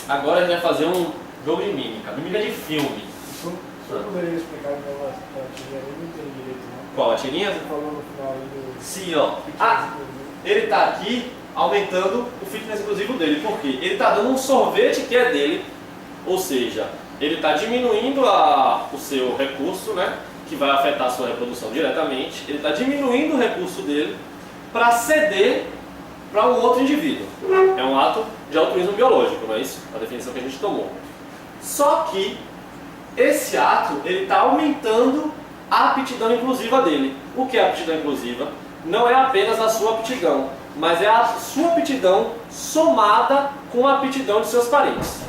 Agora a gente vai fazer um jogo de mímica de filme. Você poderia explicar então a tirinha? Eu não entendi direito, não. Qual, a tirinha? Você falou no final aí do... Sim, ó. Ele tá aqui aumentando o fitness exclusivo dele. Por quê? Ele tá dando um sorvete que é dele, ou seja, ele tá diminuindo o seu recurso, né? Que vai afetar a sua reprodução diretamente. Ele está diminuindo o recurso dele para ceder para um outro indivíduo. É um ato de altruísmo biológico, não é isso? A definição que a gente tomou. Só que esse ato ele está aumentando a aptidão inclusiva dele. O que é a aptidão inclusiva? Não é apenas a sua aptidão, mas é a sua aptidão somada com a aptidão de seus parentes.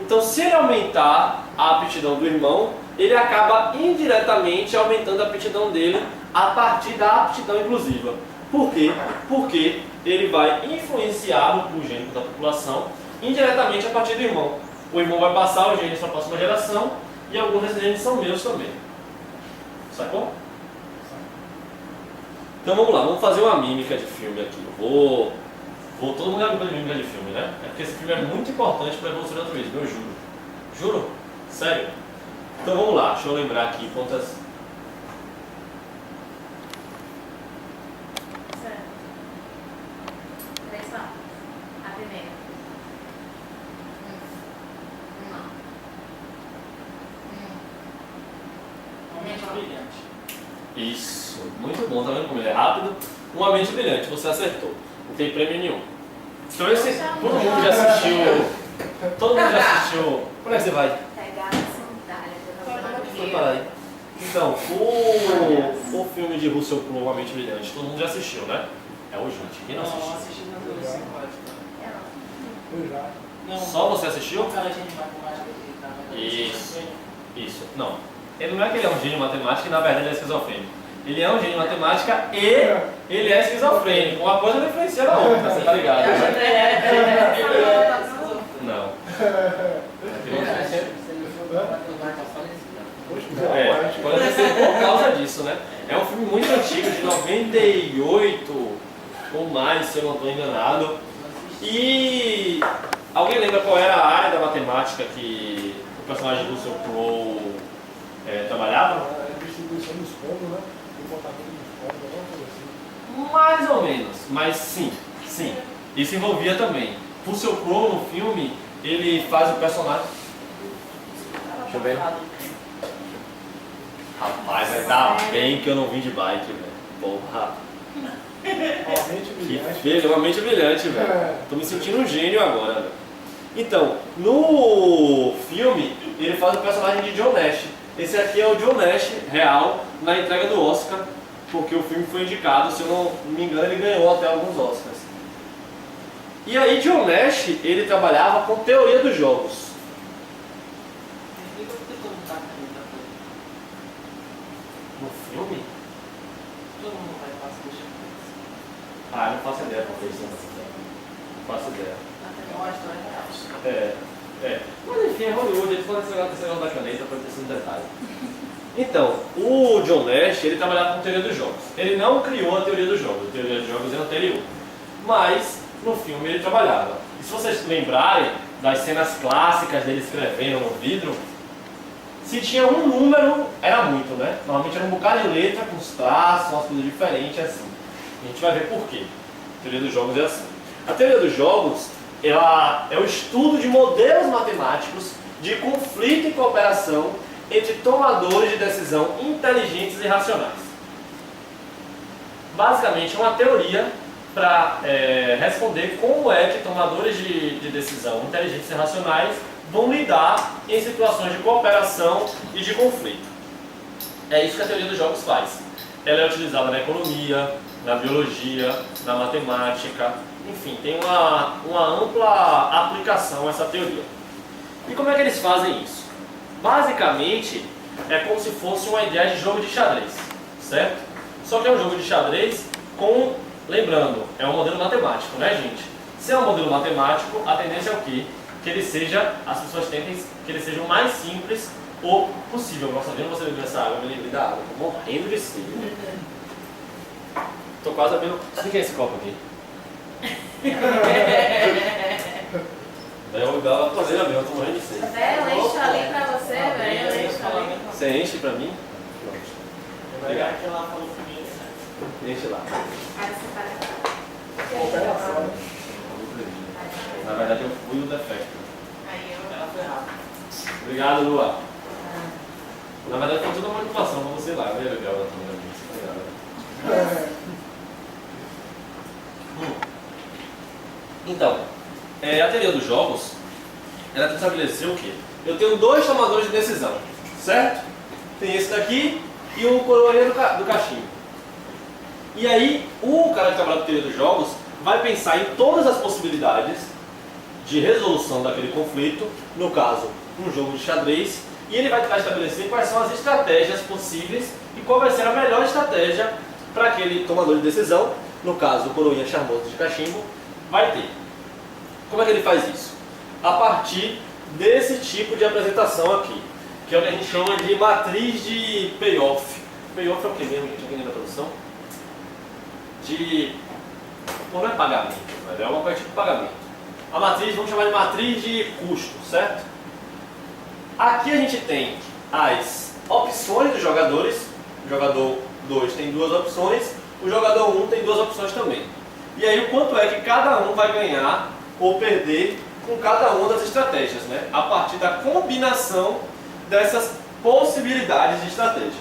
Então, se ele aumentar a aptidão do irmão, ele acaba indiretamente aumentando a aptidão dele a partir da aptidão inclusiva. Por quê? Porque ele vai influenciar o pool gênico da população indiretamente a partir do irmão. O irmão vai passar os genes para a próxima geração e alguns desses genes são meus também. Sacou? Então vamos lá, vamos fazer uma mímica de filme aqui. Todo mundo é de mímica de filme, né? É porque esse filme é muito importante para a evolução do altruísmo, eu juro. Juro? Sério? Então vamos lá, deixa eu lembrar aqui quantas... Certo. 3 só. A primeira. Uma mente brilhante. Isso, muito bom, tá vendo como ele é rápido? Uma mente brilhante, você acertou. Não tem prêmio nenhum. Então todo mundo já assistiu... Todo mundo já assistiu... Onde é que você vai? Pegar a sandália. Foi parar aí. Então, o filme de Russell Crowe, Uma Mente Brilhante, todo mundo já assistiu, né? É o Junte. Quem não assistiu? assisti na adolescência. Eu já. Não, Só você assistiu? o cara de matemática que tava... Isso. Não. Ele não é que ele é um gênio de matemática e na verdade ele é esquizofrênico. Ele é um gênio de matemática e ele é esquizofrênico. Uma coisa influencia na outra, você tá ligado? Não. Pode ser por causa disso, né? É um filme muito antigo, de 98 ou mais, se eu não estou enganado. E alguém lembra qual era a área da matemática que o personagem do Russell Crowe trabalhava? É distribuição dos pontos, né? Comportamento dos pontos, alguma coisa assim. Mais ou menos, mas sim. Isso envolvia também. Russell Crowe no filme, ele faz o personagem... Deixa eu ver. Rapaz, ainda bem que eu não vim de bike, velho. Porra. Uma mente brilhante. Que uma mente brilhante, velho. Tô me sentindo um gênio agora, velho. Então, no filme, ele faz o personagem de John Nash. Esse aqui é o John Nash real na entrega do Oscar, porque o filme foi indicado, se eu não me engano, ele ganhou até alguns Oscars. E aí, John Nash, ele trabalhava com teoria dos jogos. Explica porque todo mundo tá acreditando. No filme? Todo mundo vai passar deixa Ah, eu não faço ideia qual foi isso. Não faço ideia. é uma história real. Mas enfim, é Hollywood, eles podem ser esse negócio da caneta, pode ter sido um detalhe. Então, o John Nash, ele trabalhava com teoria dos jogos. Ele não criou a teoria dos jogos, a teoria dos jogos é anterior. Mas, no filme ele trabalhava. E se vocês lembrarem das cenas clássicas dele escrevendo no vidro, se tinha um número, era muito, né? Normalmente era um bocado de letra, com os traços, umas coisas diferentes, assim. A gente vai ver por quê. A teoria dos jogos é assim. A teoria dos jogos, ela é o estudo de modelos matemáticos de conflito e cooperação entre tomadores de decisão inteligentes e racionais. Basicamente, é uma teoria para responder como é que tomadores de decisão inteligentes e racionais vão lidar em situações de cooperação e de conflito. É isso que a teoria dos jogos faz. Ela é utilizada na economia, na biologia, na matemática, enfim, tem uma ampla aplicação essa teoria. E como é que eles fazem isso? Basicamente, é como se fosse uma ideia de jogo de xadrez, certo? Só que é um jogo de xadrez com, lembrando, é um modelo matemático, né, gente? Se é um modelo matemático, a tendência é o quê? Que ele seja, as pessoas tentem que ele seja o mais simples o possível. Nossa, vendo você beber essa água, eu me lembrei da água, tô morrendo de sede. Tô quase abrindo. O que é esse copo aqui? Eu dava torneira mesmo, eu tô morrendo de sede. Velho, enche ali pra você, velho. Enche ali. Você enche pra mim? Obrigado. Que lá falou comigo, né? Enche lá. Aí você para aqui. Cooperação. Na verdade eu fui o defecto. Aí eu. Ela foi rápida. Obrigado, Lua. Na verdade foi toda uma manipulação pra você lá. Eu ia beber ela também. Então, a teoria dos jogos, ela tenta estabelecer o quê? Eu tenho dois tomadores de decisão, certo? Tem esse daqui e o coroinha do cachimbo. E aí, o cara que trabalha com teoria dos jogos vai pensar em todas as possibilidades de resolução daquele conflito, no caso, um jogo de xadrez, e ele vai tentar estabelecer quais são as estratégias possíveis e qual vai ser a melhor estratégia para aquele tomador de decisão, no caso, o coroinha charmoso de cachimbo, vai ter. Como é que ele faz isso? A partir desse tipo de apresentação aqui, que é o que a gente chama de matriz de payoff. Payoff é o que mesmo, gente? Alguém lembra a tradução? Não é pagamento, mas é uma coisa tipo pagamento. A matriz, vamos chamar de matriz de custo, certo? Aqui a gente tem as opções dos jogadores. O jogador 2 tem duas opções, o jogador 1 tem duas opções também. E aí o quanto é que cada um vai ganhar ou perder com cada uma das estratégias, né? A partir da combinação dessas possibilidades de estratégia.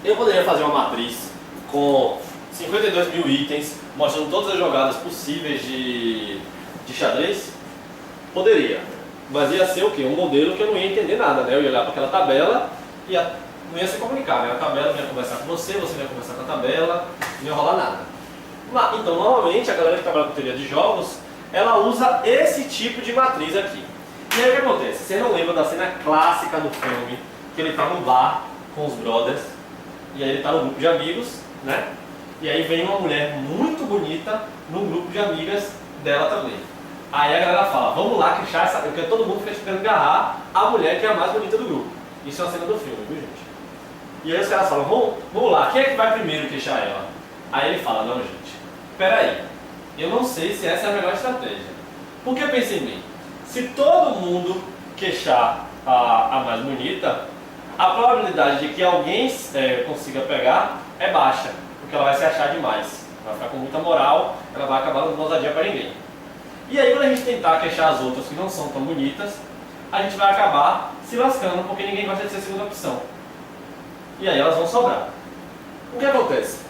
Eu poderia fazer uma matriz com 52 mil itens, mostrando todas as jogadas possíveis de xadrez? Poderia, mas ia ser o quê? Um modelo que eu não ia entender nada, né? Eu ia olhar para aquela tabela e não ia se comunicar, né? A tabela não ia conversar com você não ia conversar com a tabela, não ia rolar nada. Então, normalmente, a galera que trabalha com teoria de jogos, ela usa esse tipo de matriz aqui. E aí o que acontece? Você não lembra da cena clássica do filme, que ele tá no bar com os brothers, e aí ele tá no grupo de amigos, né? E aí vem uma mulher muito bonita no grupo de amigas dela também. Aí a galera fala, vamos lá queixar essa... Porque todo mundo fica tentando agarrar a mulher que é a mais bonita do grupo. Isso é uma cena do filme, viu, gente? E aí os caras falam, vamos lá, quem é que vai primeiro queixar ela? Aí ele fala, não, gente, peraí, eu não sei se essa é a melhor estratégia. Porque eu pensei bem, se todo mundo queixar a mais bonita, a probabilidade de que alguém consiga pegar é baixa, porque ela vai se achar demais, vai ficar com muita moral, ela vai acabar não dando ousadia para ninguém. E aí quando a gente tentar queixar as outras que não são tão bonitas, a gente vai acabar se lascando, porque ninguém gosta de ser a segunda opção. E aí elas vão sobrar. O que acontece?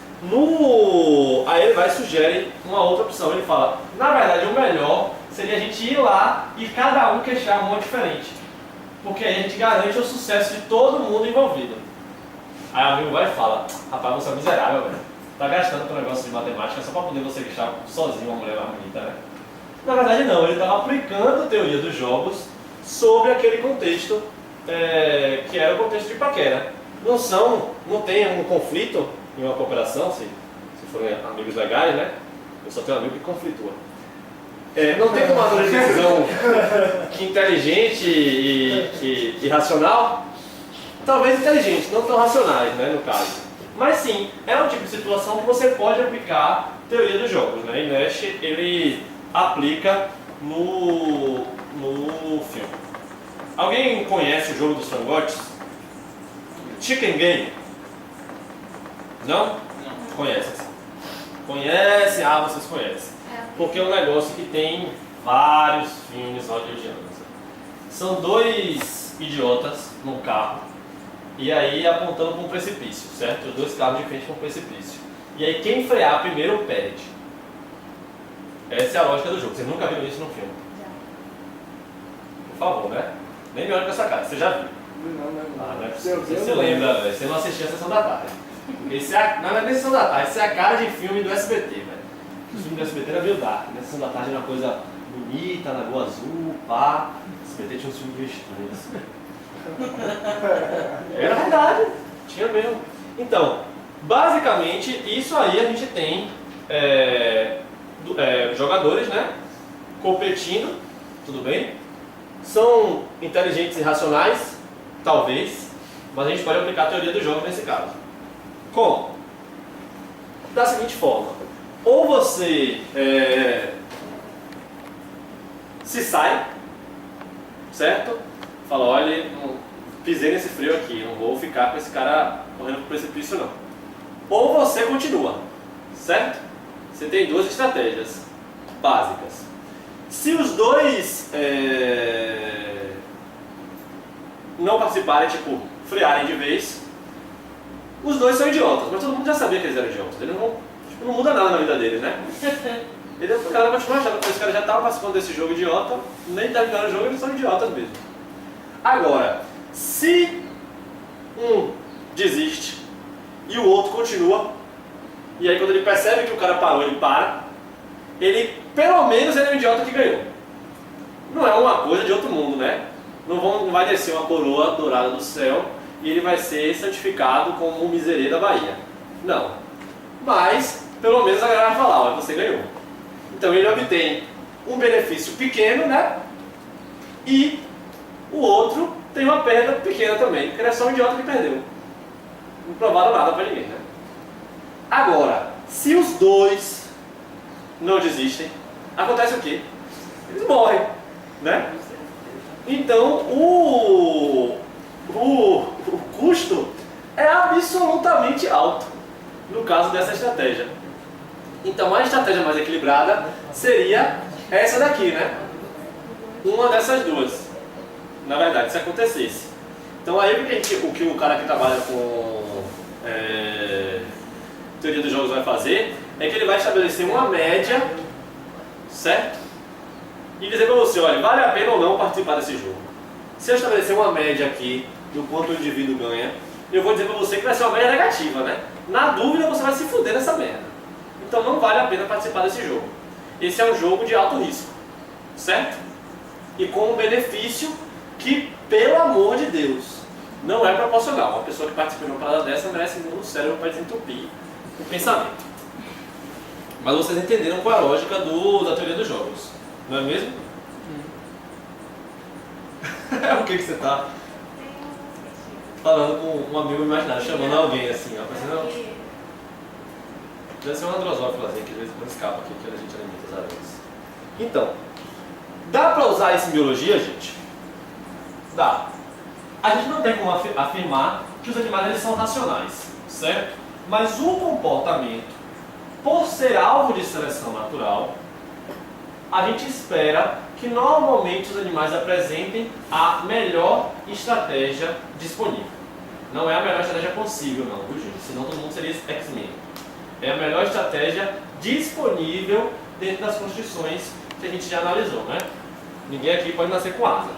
Aí ele vai e sugere uma outra opção. Ele fala, na verdade o melhor seria a gente ir lá e cada um queixar uma diferente. Porque aí a gente garante o sucesso de todo mundo envolvido. Aí o amigo vai e fala, rapaz, você é miserável, velho. Tá gastando com o negócio de matemática só para poder você queixar sozinho uma mulher mais bonita, né? Na verdade não, ele estava aplicando a teoria dos jogos sobre aquele contexto que era o contexto de paquera. Não tem um conflito em uma cooperação, se forem amigos legais, né? Eu só tenho um amigo que conflitua. Não tem tomador de decisão inteligente e racional? Talvez inteligente, não tão racionais, né, no caso. Mas sim, é um tipo de situação que você pode aplicar teoria dos jogos, né? E Nash, ele aplica no filme. Alguém conhece o jogo dos frangotes? Chicken Game? Não? Não. Conhece? Conhece? Ah, vocês conhecem. Porque é um negócio que tem vários fins hollywoodianos. São dois idiotas num carro e aí apontando para um precipício, certo? Os dois carros de frente para um precipício. E aí quem frear primeiro perde. Essa é a lógica do jogo. Vocês nunca viram isso no filme? Por favor, né? Nem me olhe com essa cara, você já viu. Não é possível. Você se lembra, velho. Você não assistiu a Sessão da Tarde. Não é nem Sessão da Tarde, isso é a cara de filme do SBT, velho. O filme do SBT era meio dark, né? Sessão da Tarde era uma coisa bonita, Lagoa Azul, pá. O SBT tinha uns filmes meio estranhos. Era verdade, tinha mesmo. Então, basicamente, isso aí a gente tem jogadores, né? Competindo, tudo bem? São inteligentes e racionais, talvez, mas a gente pode aplicar a teoria do jogo nesse caso. Como? Da seguinte forma: ou você se sai certo? Fala, olha, pisei nesse freio aqui, não vou ficar com esse cara correndo pro precipício não. Ou você continua, certo? Você tem duas estratégias básicas. Se os dois não participarem, tipo, frearem de vez, os dois são idiotas, mas todo mundo já sabia que eles eram idiotas. Eles não muda nada na vida deles, né? O cara vai continuar achando que esse cara já estava participando desse jogo idiota, nem terminaram o jogo, eles são idiotas mesmo. Agora, se um desiste e o outro continua, e aí quando ele percebe que o cara parou, ele para, pelo menos ele é um idiota que ganhou. Não é uma coisa de outro mundo, né? Não vai descer uma coroa dourada do céu e ele vai ser santificado como o miserê da Bahia. Não. Mas, pelo menos a galera vai falar, olha, você ganhou. Então ele obtém um benefício pequeno, né? E o outro tem uma perda pequena também, porque ele é só um idiota que perdeu. Não provaram nada pra ninguém, né? Agora, se os dois não desistem, acontece o quê? Eles morrem, né? Então o custo é absolutamente alto no caso dessa estratégia. Então a estratégia mais equilibrada seria essa daqui, né? Uma dessas duas, na verdade, se acontecesse. Então aí o que o cara que trabalha com teoria dos jogos vai fazer é que ele vai estabelecer uma média, certo? E dizer para você, olha, vale a pena ou não participar desse jogo. Se eu estabelecer uma média aqui do quanto o indivíduo ganha, eu vou dizer para você que vai ser uma média negativa, né? Na dúvida você vai se fuder nessa merda. Então não vale a pena participar desse jogo. Esse é um jogo de alto risco, certo? E com um benefício que, pelo amor de Deus, não é proporcional. Uma pessoa que participa de uma parada dessa merece um cérebro para desentupir o pensamento. Mas vocês entenderam qual é a lógica da teoria dos jogos, não é mesmo? O que você tá falando com um amigo imaginário, chamando alguém assim, ó, parecendo... Deve ser uma drosófila assim, que às vezes quando escapa aqui, que a gente alimenta as aranhas. Então, dá pra usar isso em biologia, gente? Dá. A gente não tem como afirmar que os animais eles são racionais, certo? Mas o comportamento, por ser alvo de seleção natural, a gente espera que normalmente os animais apresentem a melhor estratégia disponível. Não é a melhor estratégia possível não, viu gente? Senão todo mundo seria X-Men. É a melhor estratégia disponível dentro das constituições que a gente já analisou, né? Ninguém aqui pode nascer com asa.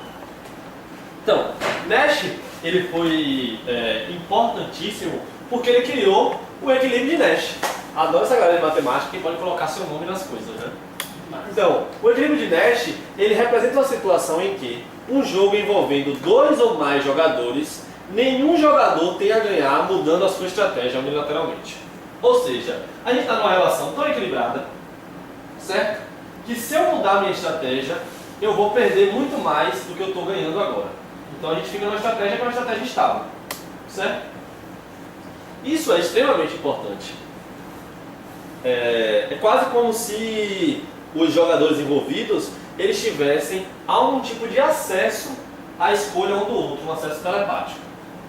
Então, Nash, ele foi importantíssimo porque ele criou o equilíbrio de Nash. Adoro essa galera de matemática que pode colocar seu nome nas coisas, né? Então, o equilíbrio de Nash, ele representa uma situação em que um jogo envolvendo dois ou mais jogadores, nenhum jogador tem a ganhar mudando a sua estratégia unilateralmente. Ou seja, a gente está numa relação tão equilibrada, certo? Que se eu mudar a minha estratégia, eu vou perder muito mais do que eu estou ganhando agora. Então a gente fica numa estratégia que é uma estratégia estável, certo? Isso é extremamente importante. É quase como se os jogadores envolvidos eles tivessem algum tipo de acesso à escolha um do outro, um acesso telepático.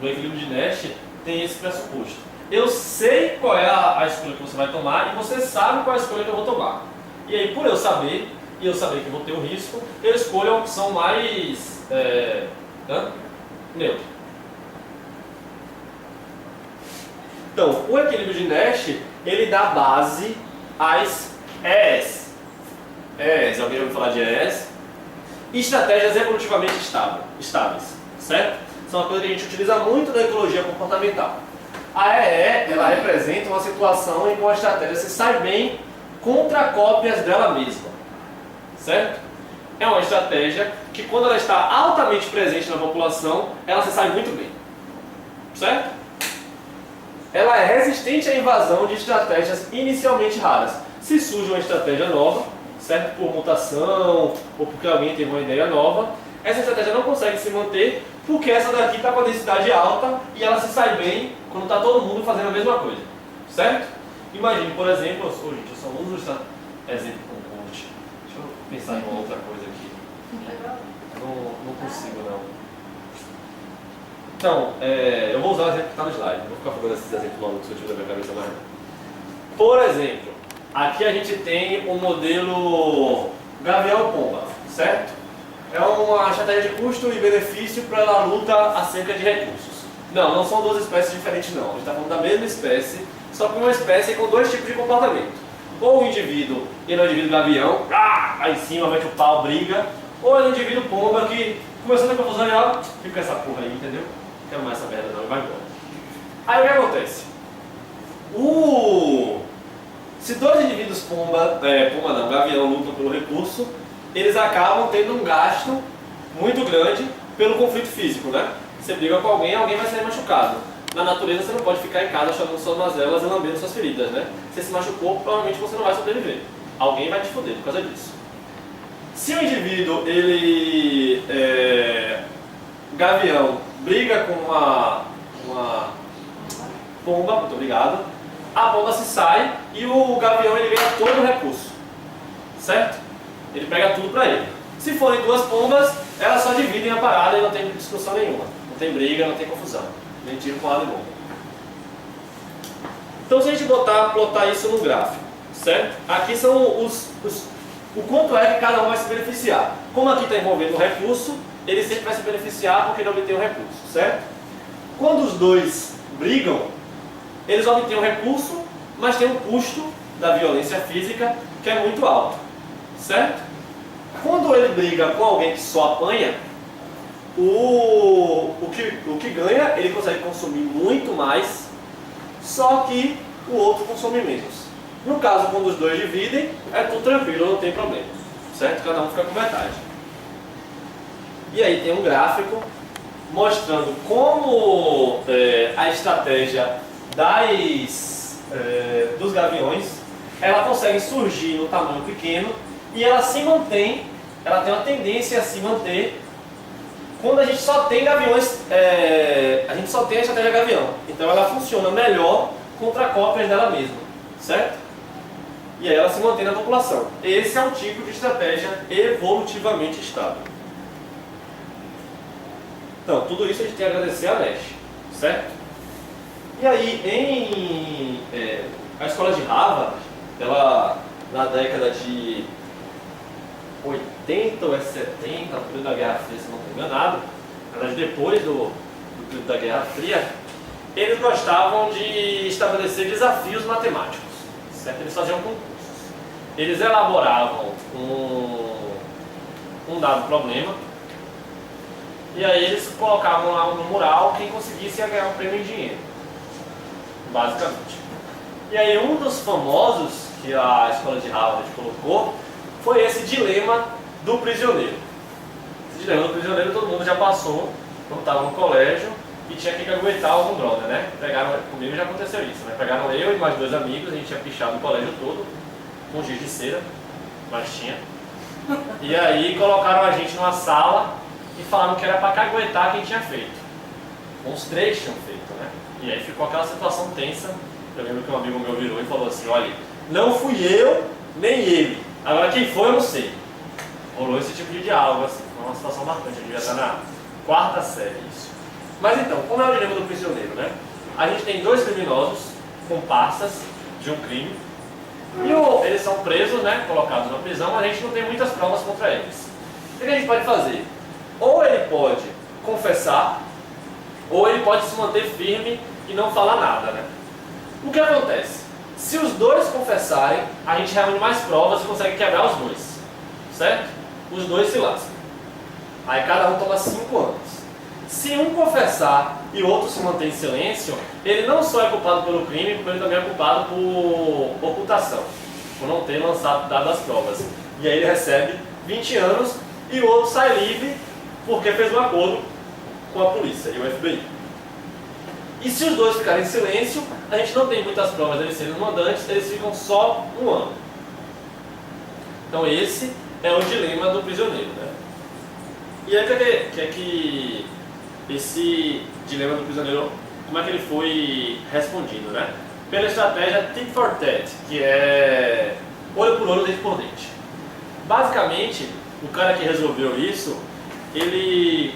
No equilíbrio de Nash tem esse pressuposto. Eu sei qual é a escolha que você vai tomar e você sabe qual é a escolha que eu vou tomar. E aí, por eu saber, e eu saber que vou ter o risco, eu escolho a opção mais neutra. Então, o equilíbrio de Nash, ele dá base às ES. Alguém já ouviu falar de ES? Estratégias evolutivamente estáveis, certo? São uma coisa que a gente utiliza muito na ecologia comportamental. A EE, ela representa uma situação em que uma estratégia se sai bem contra cópias dela mesma, certo? É uma estratégia que quando ela está altamente presente na população, ela se sai muito bem, certo? Ela é resistente à invasão de estratégias inicialmente raras. Se surge uma estratégia nova, certo? Por mutação ou porque alguém teve uma ideia nova, essa estratégia não consegue se manter porque essa daqui está com a densidade alta e ela se sai bem quando está todo mundo fazendo a mesma coisa, certo? Imagine, por exemplo, gente, eu só uso esse exemplo com coach. Deixa eu pensar em uma outra coisa aqui. Não consigo. Então, eu vou usar o exemplo que está no slide, não vou ficar fazendo esses exemplos malucos que eu tive na minha cabeça mais. Por exemplo, aqui a gente tem o modelo Gavião-Pomba, certo? É uma estratégia de custo e benefício para a luta acerca de recursos. Não são duas espécies diferentes não, a gente está falando da mesma espécie, só que uma espécie com dois tipos de comportamento. Ou o indivíduo, ele é o indivíduo gavião, lá em cima, mete o pau, briga, ou ele é o indivíduo pomba que, começando a confusão, ele ó, fica com essa porra aí, entendeu? Não quero mais essa merda não, vai embora. Aí o que acontece? Se dois indivíduos gavião lutam pelo recurso, eles acabam tendo um gasto muito grande pelo conflito físico, né? Você briga com alguém vai sair machucado. Na natureza você não pode ficar em casa chamando suas mazelas e lambendo suas feridas, né? Se você se machucou, provavelmente você não vai sobreviver. Alguém vai te foder por causa disso. Se o indivíduo, gavião, briga com uma pomba, muito obrigado, a pomba se sai e o gavião ele ganha todo o recurso, certo? Ele pega tudo pra ele. Se forem duas pombas, elas só dividem a parada e não tem discussão nenhuma. Não tem briga, não tem confusão. Nem tiro, porrada e bomba. Então se a gente plotar isso no gráfico, certo? Aqui são o quanto é que cada um vai se beneficiar. Como aqui está envolvendo o recurso, ele sempre vai se beneficiar porque ele obtém o recurso, certo? Quando os dois brigam, eles obtêm o recurso, mas tem um custo da violência física que é muito alto, certo? Quando ele briga com alguém que só apanha, o que ganha, ele consegue consumir muito mais, só que o outro consome menos. No caso, quando os dois dividem, é tudo tranquilo, não tem problema, certo? Cada um fica com metade. E aí tem um gráfico mostrando como a estratégia dos gaviões, ela consegue surgir no tamanho pequeno e ela se mantém, ela tem uma tendência a se manter quando a gente só tem gaviões, a gente só tem a estratégia gavião. Então ela funciona melhor contra cópias dela mesma, certo? E aí ela se mantém na população. Esse é um tipo de estratégia evolutivamente estável. Então, tudo isso a gente tem a agradecer a Nash, certo? E aí, a escola de Harvard, ela, na década de 80 ou 70, no período da Guerra Fria, se não estou enganado, na verdade depois do período da Guerra Fria, eles gostavam de estabelecer desafios matemáticos, certo? Eles faziam concursos. Eles elaboravam um dado problema, e aí eles colocavam lá no mural quem conseguisse ia ganhar um prêmio em dinheiro, basicamente. E aí um dos famosos que a escola de Harvard colocou foi esse dilema do prisioneiro. Esse dilema do prisioneiro todo mundo já passou quando estava no colégio e tinha que aguentar algum brother, né? Comigo já aconteceu isso, né? Pegaram eu e mais dois amigos, a gente tinha pichado o colégio todo com giz de cera, mas tinha. E aí colocaram a gente numa sala e falaram que era para caguetar quem tinha feito. Uns três tinham feito, né? E aí ficou aquela situação tensa. Eu lembro que um amigo meu virou e falou assim, olha, não fui eu, nem ele. Agora quem foi eu não sei. Rolou esse tipo de diálogo, assim, foi uma situação marcante, eu devia estar na quarta série isso. Mas então, como é o dilema do prisioneiro, né? A gente tem dois criminosos, comparsas de um crime, e eles são presos, né, colocados na prisão, mas a gente não tem muitas provas contra eles. O que a gente pode fazer? Ou ele pode confessar, ou ele pode se manter firme e não falar nada, né? O que acontece? Se os dois confessarem, a gente reúne mais provas e consegue quebrar os dois, certo? Os dois se lascam. Aí cada um toma 5 anos. Se um confessar e o outro se manter em silêncio, ele não só é culpado pelo crime, como ele também é culpado por ocultação, por não ter dado as provas. E aí ele recebe 20 anos e o outro sai livre porque fez um acordo com a polícia e o FBI. E se os dois ficarem em silêncio, a gente não tem muitas provas deles serem mandantes, eles ficam só 1 ano. Então esse é o dilema do prisioneiro, né? E aí que esse dilema do prisioneiro, como é que ele foi respondido, né? Pela estratégia tit for tat, que é olho por olho, dente por dente. Basicamente, o cara que resolveu isso, ele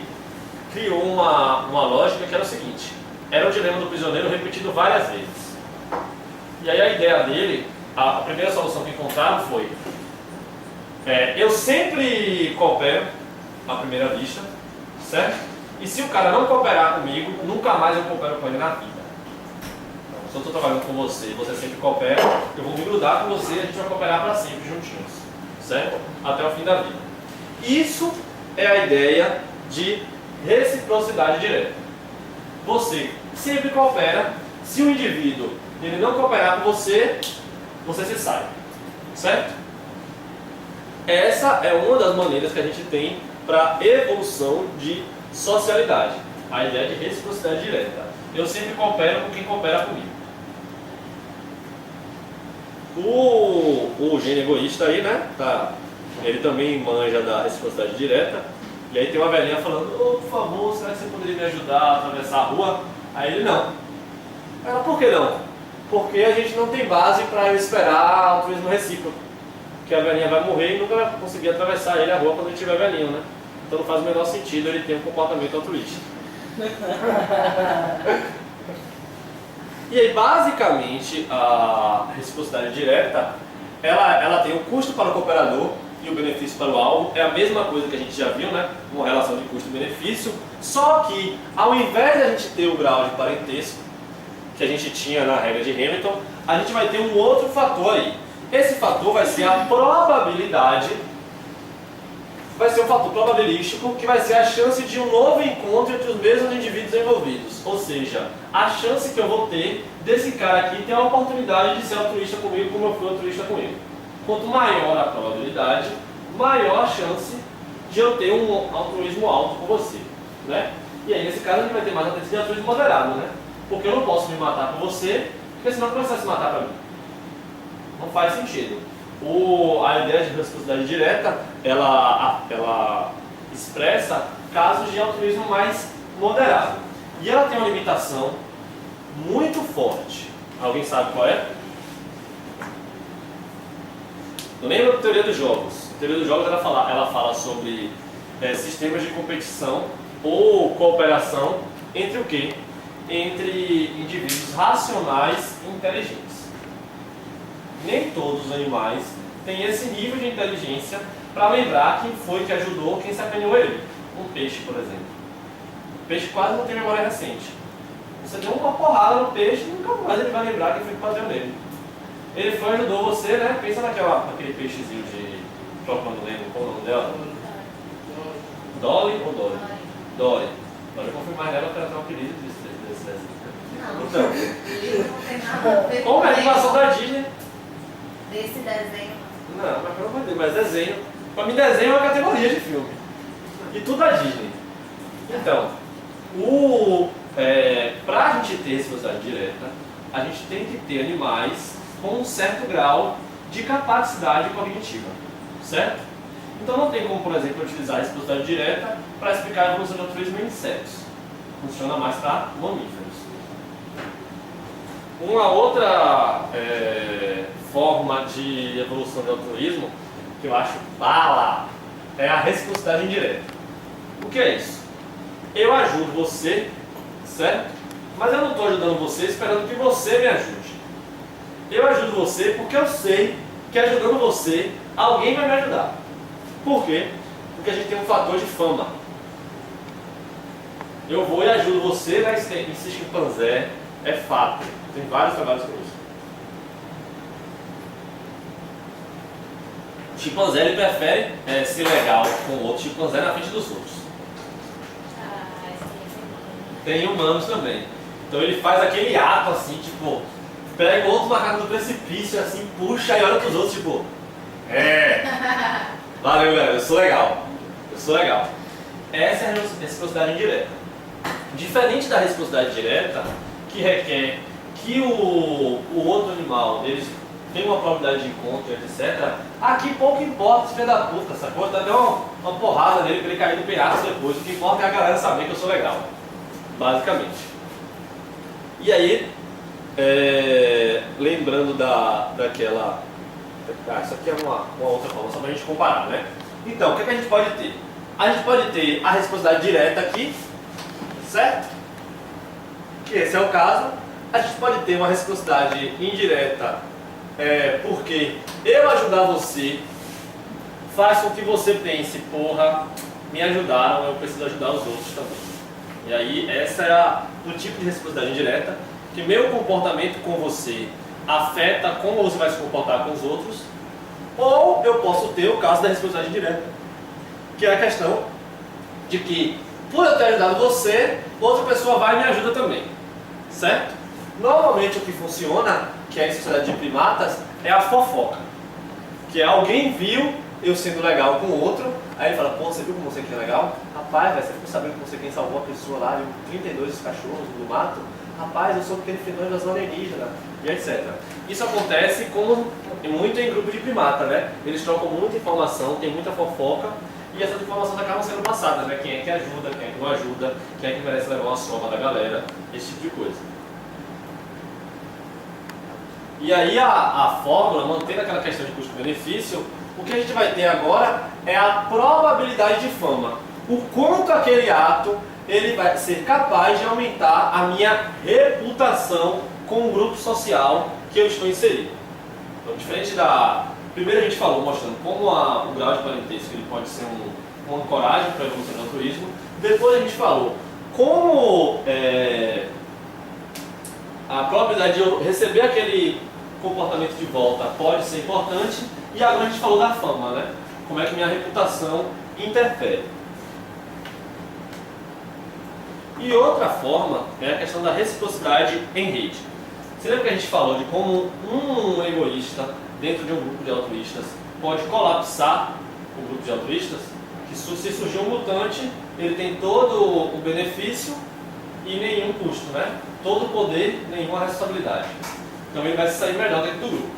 criou uma lógica que era o seguinte: era o dilema do prisioneiro repetido várias vezes. E aí a ideia dele, a primeira solução que encontraram foi: eu sempre coopero à primeira vista, certo? E se o cara não cooperar comigo, nunca mais eu coopero com ele na vida. Então, se eu estou trabalhando com você e você sempre coopera, eu vou me grudar com você e a gente vai cooperar para sempre juntinhos, certo? Até o fim da vida. Isso é a ideia de reciprocidade direta. Você sempre coopera. Se o indivíduo ele não cooperar com você, você se sai, certo? Essa é uma das maneiras que a gente tem para evolução de socialidade, a ideia de reciprocidade direta. Eu sempre coopero com quem coopera comigo. O gênio egoísta aí, né? Ele também manja da reciprocidade direta. E aí tem uma velhinha falando: "Oh, por favor, será que você poderia me ajudar a atravessar a rua?" Aí ele: "Não." Ela: "Por que não?" "Porque a gente não tem base para esperar altruísmo recíproco. Que a velhinha vai morrer e nunca vai conseguir atravessar ele a rua quando ele estiver velhinho, né? Então não faz o menor sentido ele ter um comportamento altruísta." E aí, basicamente, a reciprocidade direta, ela tem o custo para o cooperador e o benefício para o alvo. É a mesma coisa que a gente já viu, né? Uma relação de custo-benefício. Só que, ao invés de a gente ter o grau de parentesco que a gente tinha na regra de Hamilton, a gente vai ter um outro fator aí. Esse fator vai ser a probabilidade, vai ser um fator probabilístico, que vai ser a chance de um novo encontro entre os mesmos indivíduos envolvidos. Ou seja, a chance que eu vou ter desse cara aqui ter a oportunidade de ser altruísta comigo como eu fui altruísta com ele. Quanto maior a probabilidade, maior a chance de eu ter um altruísmo alto com você, né? E aí, nesse caso, a gente vai ter mais a tendência de altruísmo moderado, né? Porque eu não posso me matar por você, porque senão você vai se matar para mim. Não faz sentido. A ideia de reciprocidade direta, ela expressa casos de altruísmo mais moderado. E ela tem uma limitação muito forte. Alguém sabe qual é? Lembra da teoria dos jogos? A teoria dos jogos ela fala sobre sistemas de competição ou cooperação entre o quê? Entre indivíduos racionais e inteligentes. Nem todos os animais têm esse nível de inteligência para lembrar quem foi que ajudou, quem sacaneou ele. Um peixe, por exemplo. O peixe quase não tem memória recente. Você deu uma porrada no peixe e nunca mais ele vai lembrar quem foi que bateu nele. Ele foi, ajudou você, né? Pensa naquele peixezinho de Procurando Nemo, qual é o nome dela? Dolly ou Dory? Dory. Agora eu confirmar nela para ela ter um apelido desse desenho. Não, Então, não tem nada a ver como é a animação com da Disney? desse desenho. Não, mas pelo amor de Deus, mas desenho. Pra mim, desenho é uma categoria de filme. E tudo da Disney. Então, pra gente ter reciprocidade direta, a gente tem que ter animais com um certo grau de capacidade cognitiva. Certo? Então não tem como, por exemplo, utilizar a reciprocidade direta para explicar a evolução de altruísmo em insetos. Funciona mais para mamíferos. Uma outra forma de evolução de altruísmo que eu acho bala é a reciprocidade indireta. O que é isso? Eu ajudo você, certo? Mas eu não estou ajudando você esperando que você me ajude. Eu ajudo você porque eu sei que ajudando você, alguém vai me ajudar. Por quê? Porque a gente tem um fator de fama. Eu vou e ajudo você, né? Esse chimpanzé é fato. Tem vários trabalhos com isso. O chimpanzé ele prefere ser legal com o outro chimpanzé na frente dos outros. Tem humanos também. Então ele faz aquele ato assim, tipo, pega o outro macaco do precipício, assim, puxa e olha pros outros, tipo, valeu galera, eu sou legal. Eu sou legal. Essa é a reciprocidade indireta. Diferente da reciprocidade direta, que requer que o outro animal eles tem uma probabilidade de encontro, etc. Aqui pouco importa esse filho da puta, sacou? Dá até uma porrada nele pra ele cair no penhasco depois. O que importa é a galera saber que eu sou legal. Basicamente. E aí, lembrando daquela... isso aqui é uma outra forma, só pra gente comparar, né? Então, o que a gente pode ter? A gente pode ter a reciprocidade direta aqui, certo? Que esse é o caso. A gente pode ter uma reciprocidade indireta, porque eu ajudar você faz com que você pense, porra, me ajudaram, eu preciso ajudar os outros também. E aí essa é o tipo de reciprocidade indireta, que meu comportamento com você afeta como você vai se comportar com os outros. Ou eu posso ter o caso da reciprocidade indireta, que é a questão de que, por eu ter ajudado você, outra pessoa vai e me ajuda também, certo? Normalmente o que funciona, que é em sociedade de primatas, é a fofoca, que é alguém viu eu sendo legal com o outro, aí ele fala, pô, você viu como você que é legal? Rapaz, você ficou sabendo que você quem salvou a pessoa lá de 32 cachorros do mato? Rapaz, eu sou aquele fenômeno da zona alienígena, e etc. Isso acontece muito em grupo de primata, né? Eles trocam muita informação, tem muita fofoca, e essas informações acabam sendo passadas, né? Quem é que ajuda, quem é que não ajuda, quem é que merece levar uma soma da galera, esse tipo de coisa. E aí a fórmula, mantendo aquela questão de custo-benefício, o que a gente vai ter agora é a probabilidade de fama. O quanto aquele ato ele vai ser capaz de aumentar a minha reputação com o grupo social que eu estou inserido. Então, diferente da... Primeiro a gente falou, mostrando como o grau de parentesco ele pode ser uma ancoragem para a evolução do altruísmo. Depois a gente falou como a probabilidade de eu receber aquele comportamento de volta pode ser importante. E agora a gente falou da fama, né? Como é que minha reputação interfere. E outra forma é a questão da reciprocidade em rede. Você lembra que a gente falou de como um egoísta dentro de um grupo de altruístas pode colapsar o grupo de altruístas? Que se surgir um mutante, ele tem todo o benefício e nenhum custo, né? Todo o poder, nenhuma responsabilidade. Então ele vai se sair melhor dentro do grupo.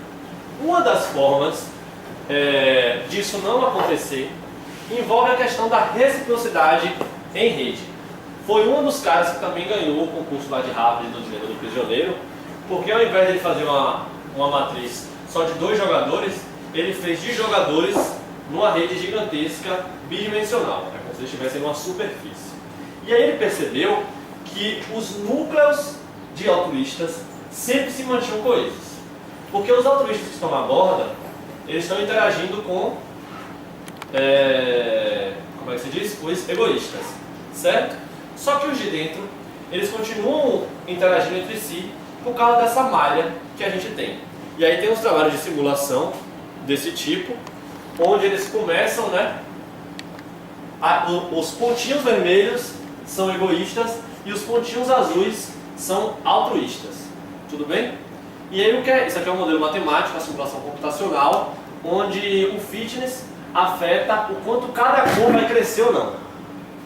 Uma das formas disso não acontecer envolve a questão da reciprocidade em rede. Foi um dos caras que também ganhou o concurso lá de Harvard do Dilema do Prisioneiro, porque ao invés de ele fazer uma matriz só de 2 jogadores, ele fez de jogadores numa rede gigantesca bidimensional, como se eles estivessem numa superfície. E aí ele percebeu que os núcleos de altruístas sempre se mantinham coesos, porque os altruístas que estão na borda, eles estão interagindo com, como é que se diz? Os egoístas, certo? Só que os de dentro, eles continuam interagindo entre si por causa dessa malha que a gente tem. E aí tem uns trabalhos de simulação desse tipo, onde eles começam, né? Os pontinhos vermelhos são egoístas e os pontinhos azuis são altruístas. Tudo bem? E aí isso aqui é um modelo matemático, a simulação computacional, onde o fitness afeta o quanto cada cor vai crescer ou não.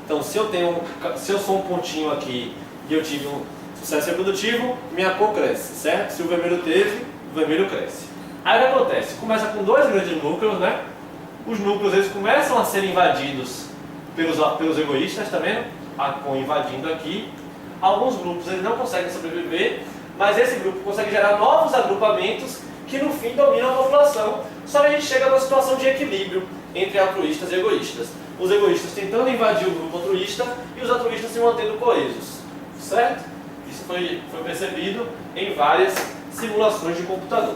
Então, se eu sou um pontinho aqui e eu tive um sucesso reprodutivo, minha cor cresce, certo? Se o vermelho teve, o vermelho cresce. Aí o que acontece? Começa com 2 grandes núcleos, né? Os núcleos eles começam a ser invadidos pelos egoístas, tá vendo? A cor invadindo aqui. Alguns grupos eles não conseguem sobreviver, mas esse grupo consegue gerar novos agrupamentos que no fim dominam a população. Só que a gente chega numa situação de equilíbrio entre altruístas e egoístas. Os egoístas tentando invadir o grupo altruísta e os altruístas se mantendo coesos, certo? Isso foi percebido em várias simulações de computador.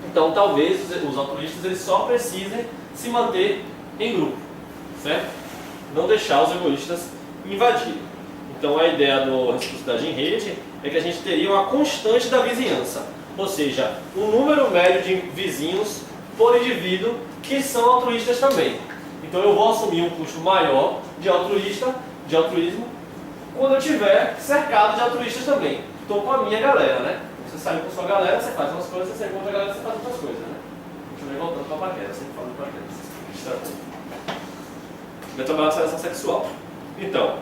Então talvez os altruístas eles só precisem se manter em grupo, certo? Não deixar os egoístas invadirem. Então a ideia do reciprocidade em rede é que a gente teria uma constante da vizinhança, ou seja, um número médio de vizinhos por indivíduo que são altruístas também. Então eu vou assumir um custo maior de altruísmo, quando eu estiver cercado de altruístas também. Estou com a minha galera, né? Você sai com a sua galera, você faz umas coisas, você sai com outra galera, você faz outras coisas, né? Deixa eu ir voltando para a paquera, sempre falo de paquera. Vai trabalhar a seleção sexual. Então,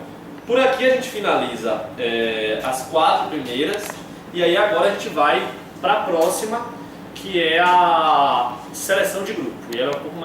por aqui a gente finaliza as 4 primeiras, e aí agora a gente vai para a próxima, que é a seleção de grupo. E ela é um pouco mais